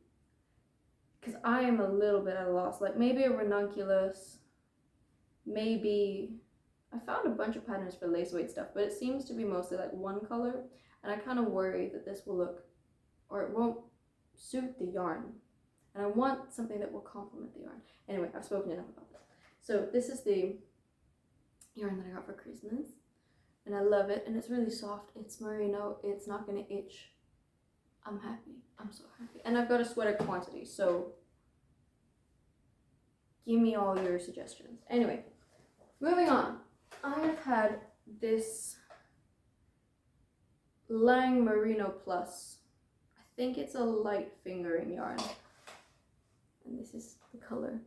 because I am a little bit at a loss. Like maybe a ranunculus, maybe I found a bunch of patterns for lace weight stuff, but it seems to be mostly like one color, and I kind of worry that this will look, or it won't suit the yarn, and I want something that will complement the yarn. Anyway, I've spoken enough about this. So this is the yarn that I got for Christmas, and I love it, and it's really soft. It's merino. It's not gonna itch. I'm happy. I'm so happy. And I've got a sweater quantity, so give me all your suggestions. Anyway, moving on. I have had this Lang Merino Plus. I think it's a light fingering yarn, and this is the color.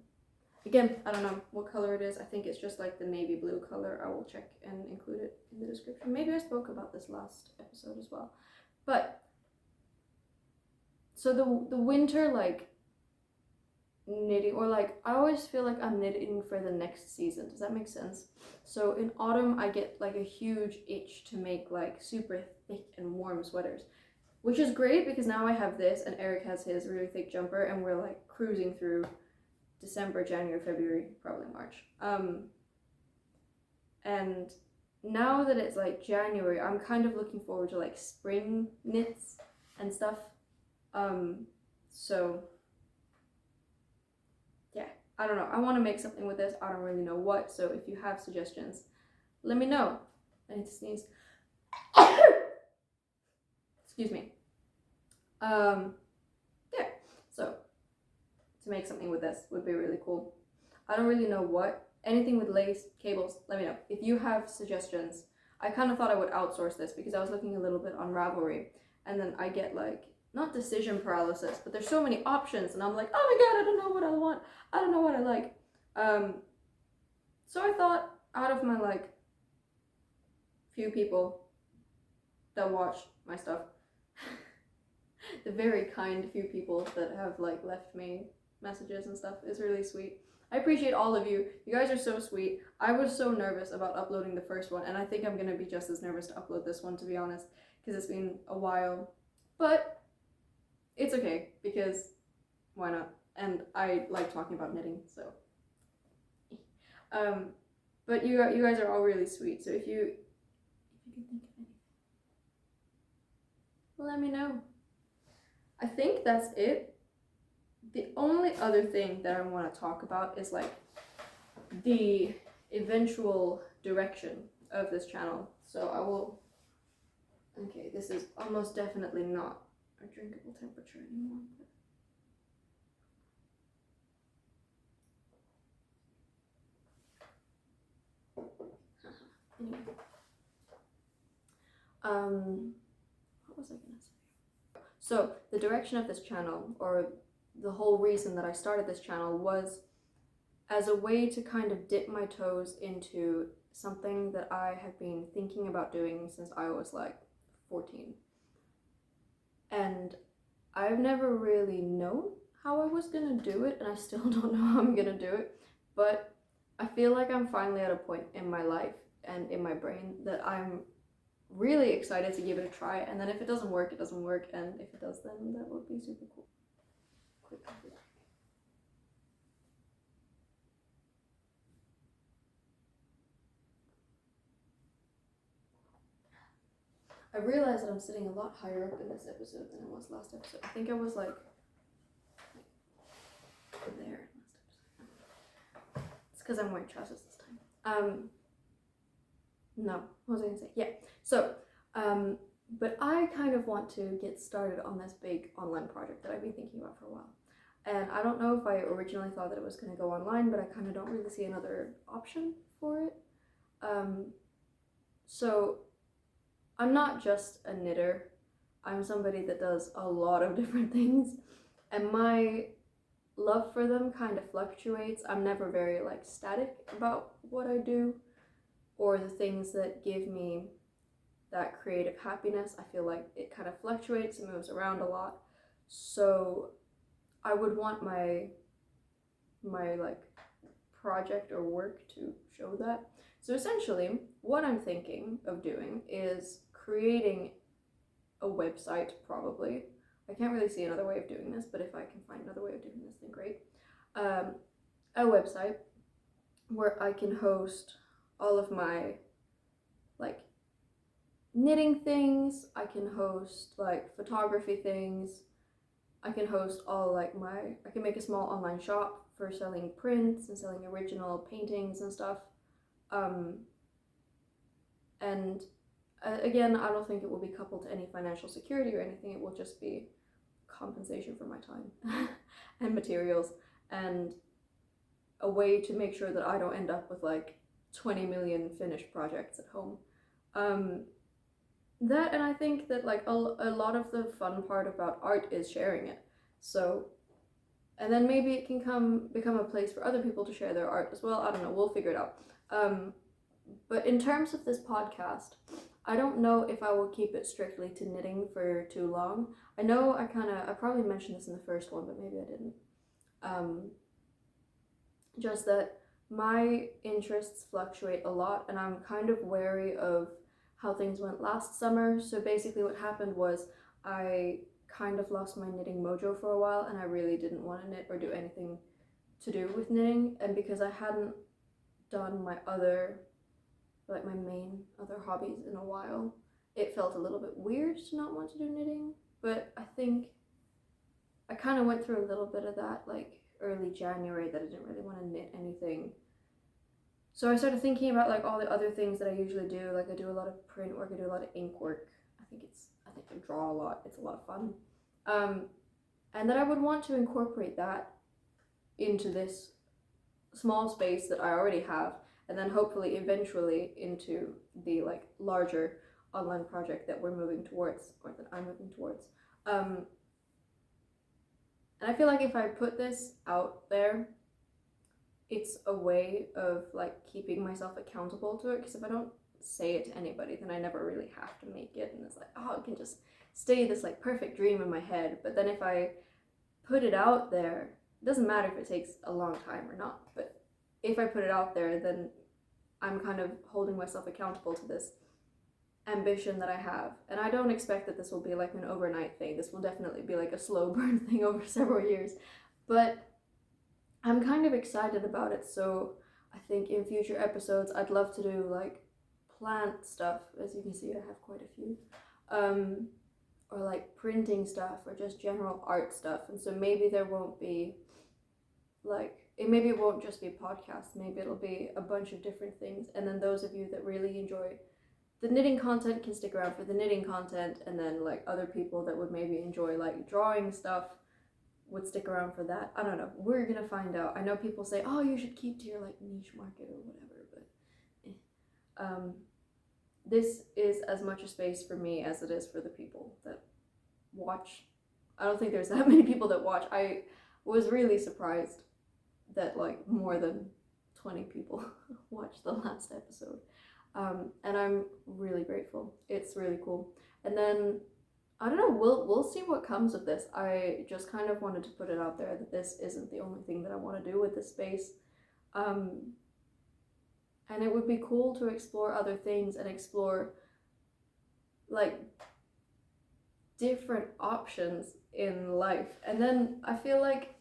Again, I don't know what color it is. I think it's just like the navy blue color. I will check and include it in the description. Maybe I spoke about this last episode as well. But so the winter like knitting, or like I always feel like I'm knitting for the next season. Does that make sense? So in autumn I get like a huge itch to make like super thick and warm sweaters, which is great because now I have this and Eric has his really thick jumper and we're like cruising through December, January, February, probably March. And now that it's like January, I'm kind of looking forward to like spring knits and stuff. So yeah, I don't know. I want to make something with this. I don't really know what. So if you have suggestions, let me know. I need to sneeze. Excuse me. Yeah. So to make something with this would be really cool. I don't really know what. Anything with lace, cables, let me know. If you have suggestions, I kind of thought I would outsource this because I was looking a little bit on Ravelry and then I get like, not decision paralysis, but there's so many options and I'm like, oh my god, I don't know what I want. I don't know what I like. So I thought out of my like few people that watch my stuff, the very kind few people that have like left me messages and stuff is really sweet. I appreciate all of you. You guys are so sweet. I was so nervous about uploading the first one and I think I'm gonna be just as nervous to upload this one, to be honest, because it's been a while. But it's okay because why not? And I like talking about knitting, so. But you guys are all really sweet. So if you can think of anything, let me know. I think that's it. The only other thing that I want to talk about is like the eventual direction of this channel. So I will. Okay, this is almost definitely not a drinkable temperature anymore. Anyway. What was I gonna say? So the direction of this channel, or the whole reason that I started this channel, was as a way to kind of dip my toes into something that I have been thinking about doing since I was like 14. And I've never really known how I was gonna do it, and I still don't know how I'm gonna do it, but I feel like I'm finally at a point in my life and in my brain that I'm really excited to give it a try, and then if it doesn't work, it doesn't work, and if it does, then that would be super cool. Quick. I realized that I'm sitting a lot higher up in this episode than I was last episode. I think I was like there last episode. It's because I'm wearing trousers this time. No, what was I gonna say? Yeah, so, but I kind of want to get started on this big online project that I've been thinking about for a while. And I don't know if I originally thought that it was gonna go online, but I kind of don't really see another option for it. So I'm not just a knitter, I'm somebody that does a lot of different things, and my love for them kind of fluctuates. I'm never very like static about what I do or the things that give me that creative happiness. I feel like it kind of fluctuates and moves around a lot. So I would want my like project or work to show that. So essentially what I'm thinking of doing is creating a website, probably. I can't really see another way of doing this, but if I can find another way of doing this, then great. A website where I can host all of my like knitting things, I can host like photography things, I can host all like I can make a small online shop for selling prints and selling original paintings and stuff. And again, I don't think it will be coupled to any financial security or anything. It will just be compensation for my time and materials, and a way to make sure that I don't end up with like 20 million finished projects at home. That, and I think that like a lot of the fun part about art is sharing it. So and then maybe it can become a place for other people to share their art as well. I don't know, we'll figure it out. But in terms of this podcast, I don't know if I will keep it strictly to knitting for too long. I know I probably mentioned this in the first one, but maybe I didn't. Just that my interests fluctuate a lot, and I'm kind of wary of how things went last summer. So basically what happened was I kind of lost my knitting mojo for a while, and I really didn't want to knit or do anything to do with knitting. And because I hadn't done my main other hobbies in a while, it felt a little bit weird to not want to do knitting. But I think I kind of went through a little bit of that like early January, that I didn't really want to knit anything. So I started thinking about like all the other things that I usually do. Like I do a lot of print work, I do a lot of ink work. I think I draw a lot. It's a lot of fun. And that I would want to incorporate that into this small space that I already have, and then hopefully eventually into the like larger online project that we're moving towards, or that I'm moving towards. And I feel like if I put this out there, it's a way of like keeping myself accountable to it, because if I don't say it to anybody, then I never really have to make it, and it's like, oh, it can just stay this like perfect dream in my head. But then if I put it out there, it doesn't matter if it takes a long time or not, but if I put it out there, then I'm kind of holding myself accountable to this ambition that I have. And I don't expect that this will be like an overnight thing. This will definitely be like a slow burn thing over several years, but I'm kind of excited about it. So I think in future episodes I'd love to do like plant stuff. As you can see, I have quite a few, or like printing stuff, or just general art stuff. And so maybe there won't be like, maybe it won't just be podcasts, maybe it'll be a bunch of different things. And then those of you that really enjoy the knitting content can stick around for the knitting content, and then like other people that would maybe enjoy like drawing stuff would stick around for that. I don't know, we're gonna find out. I know people say, oh, you should keep to your like niche market or whatever, but this is as much a space for me as it is for the people that watch. I don't think there's that many people that watch. I was really surprised that like more than 20 people watched the last episode, and I'm really grateful. It's really cool. And then I don't know, we'll see what comes of this. I just kind of wanted to put it out there that this isn't the only thing that I want to do with this space, and it would be cool to explore other things and explore like different options in life. And then I feel like,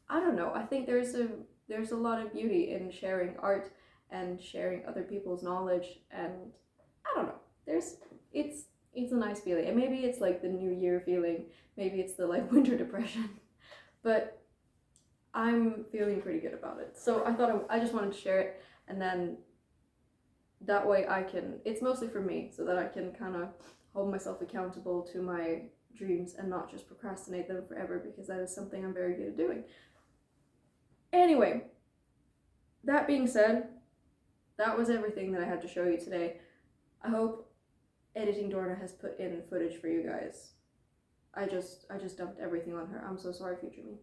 I don't know, I think there's a lot of beauty in sharing art and sharing other people's knowledge, and I don't know, it's a nice feeling. And maybe it's like the new year feeling, maybe it's the like winter depression, but I'm feeling pretty good about it. So I thought I just wanted to share it, and then that way it's mostly for me, so that I can kind of hold myself accountable to my dreams and not just procrastinate them forever, because that is something I'm very good at doing. Anyway, that being said, that was everything that I had to show you today. I hope editing Dorna has put in footage for you guys. I just dumped everything on her. I'm so sorry, future me.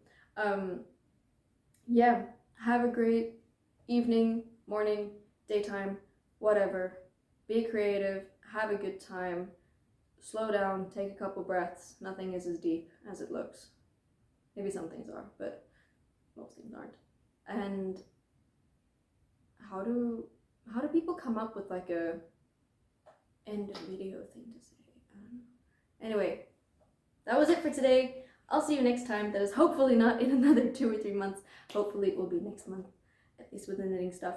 Yeah, have a great evening, morning, daytime, whatever. Be creative, have a good time, slow down, take a couple breaths. Nothing is as deep as it looks. Maybe some things are, but most things aren't. And how do people come up with like a end of video thing to say? I don't know. Anyway, that was it for today. I'll see you next time. That is hopefully not in another 2 or 3 months. Hopefully it will be next month, at least with the knitting stuff.